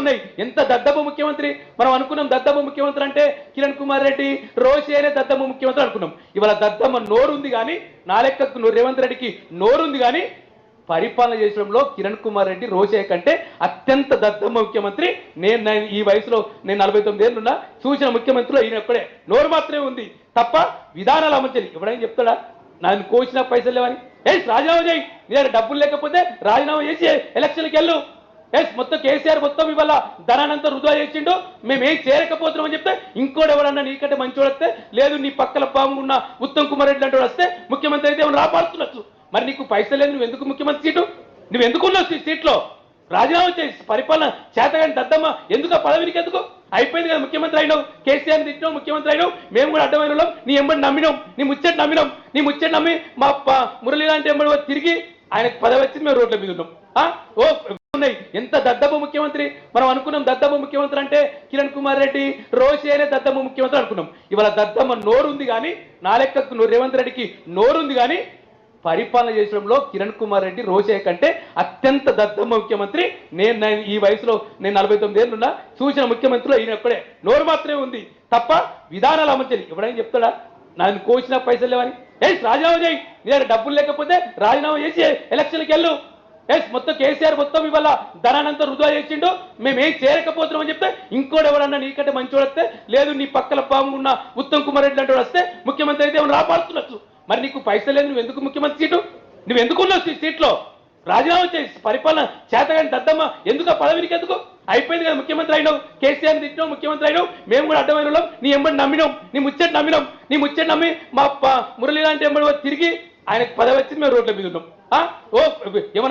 ఉన్నాయి. ఎంత దద్దమ్మ ముఖ్యమంత్రి మనం అనుకున్నాం. దద్దమ్మ ముఖ్యమంత్రి అంటే కిరణ్ కుమార్ రెడ్డి, రోషి అనే దద్దమ్మ ముఖ్యమంత్రి అనుకున్నాం. ఇవాళ దద్దమ్మ నోరుంది కానీ, నా లెక్కకు రేవంత్ రెడ్డికి నోరుంది కానీ పరిపాలన చేసడంలో కిరణ్ కుమార్ రెడ్డి, రోషే కంటే అత్యంత దద్దమ్మ ముఖ్యమంత్రి. నేను ఈ వయసులో నేను 49 ఏళ్ళున్నా చూసిన ముఖ్యమంత్రిలో ఈయన ఒక్కడే. నోరు మాత్రమే ఉంది తప్ప విధానాలు అమలు చేయాలి. ఎవడైనా చెప్తాడా నన్ను కోసిన పైసలు లేవని? రాజీనామా చేయి, నీ దగ్గర డబ్బులు లేకపోతే రాజీనామా చేసి ఎలక్షన్కి వెళ్ళు. మొత్తం కేసీఆర్ మొత్తం ఇవాళ ధనానంతా వృధా చేసిండు, మేమేం చేరకపోతున్నామని చెప్తే ఇంకోటి ఎవడన్నా నీకంటే మంచి వస్తే లేదు, నీ పక్కల పాము ఉన్న ఉత్తమ్ కుమార్ రెడ్డి లాంటి వస్తే ముఖ్యమంత్రి అయితే ఏమైనా రాపాడుతున్నచ్చు. మరి నీకు పైసలు లేదు, నువ్వు ఎందుకు ముఖ్యమంత్రి సీటు? నువ్వు ఎందుకున్నావు సీట్లో? రాజీనామా చేసి పరిపాలన చేతగాని దద్దమ్మ ఎందుకు ఆ పదవికి ఎందుకు? అయిపోయింది కదా, ముఖ్యమంత్రి అయినావు, కేసీఆర్ తిట్టినావు, ముఖ్యమంత్రి అయినావు, మేము కూడా అడ్డమైన వాళ్ళం, నీ ఎంబడి నమ్మినాం, నీ ముచ్చట నమ్మినాం, నీ ముచ్చట నమ్మి మా మురళి లాంటి ఎంబడి తిరిగి ఆయనకు పదవి వచ్చింది, మేము రోడ్ల మీద ఉన్నాం. ఓ ఉన్నాయి. ఎంత దద్దమ్మ ముఖ్యమంత్రి మనం అనుకున్నాం. దద్దమ్మ ముఖ్యమంత్రి అంటే కిరణ్ కుమార్ రెడ్డి, రోషి అనే దద్దమ్మ ముఖ్యమంత్రి అనుకున్నాం. ఇవాళ దద్దమ్మ నోరుంది కానీ, నా లెక్కకు రేవంత్ రెడ్డికి నోరుంది కానీ పరిపాలన చేసడంలో కిరణ్ కుమార్ రెడ్డి, రోషే కంటే అత్యంత దద్దమ్మ ముఖ్యమంత్రి. నేను ఈ వయసులో నేను 49 ఏళ్ళున్నా చూసిన ముఖ్యమంత్రిలో ఈయన ఒక్కడే. నోరు మాత్రమే ఉంది తప్ప విధానాలు అమలు చేయాలి. ఎవడైనా చెప్తాడా నన్ను కోసిన పైసలు లేవని? రాజీనామా చేయి, నీ దగ్గర డబ్బులు లేకపోతే రాజీనామా చేసి ఎలక్షన్కి వెళ్ళు. మొత్తం కేసీఆర్ మొత్తం ఇవాళ ధనానంతా వృధా చేసిండు, మేమేం చేరకపోతున్నామని చెప్తే ఇంకోటి ఎవడన్నా నీకంటే మంచి వస్తే లేదు, నీ పక్కల పాము ఉన్న ఉత్తమ్ కుమార్ రెడ్డి లాంటి వస్తే ముఖ్యమంత్రి అయితే ఏమైనా రాపాడుతున్నచ్చు. మరి నీకు పైసలు లేదు, నువ్వు ఎందుకు ముఖ్యమంత్రి సీటు? నువ్వు ఎందుకున్నావు సీట్లో? రాజీనామా చేసి పరిపాలన చేతగాని దద్దమ్మ ఎందుకు ఆ పదవికి ఎందుకు? అయిపోయింది కదా, ముఖ్యమంత్రి అయినావు, కేసీఆర్ తిట్టినావు, ముఖ్యమంత్రి అయినావు, మేము కూడా అడ్డమైన వాళ్ళం, నీ ఎంబడి నమ్మినాం, నీ ముచ్చట నమ్మినాం, నీ ముచ్చట నమ్మి మా మురళి లాంటి ఎంబడి తిరిగి ఆయనకు పదవి వచ్చింది, మేము రోడ్ల మీద ఉన్నాం. ఓ ఏమన్నా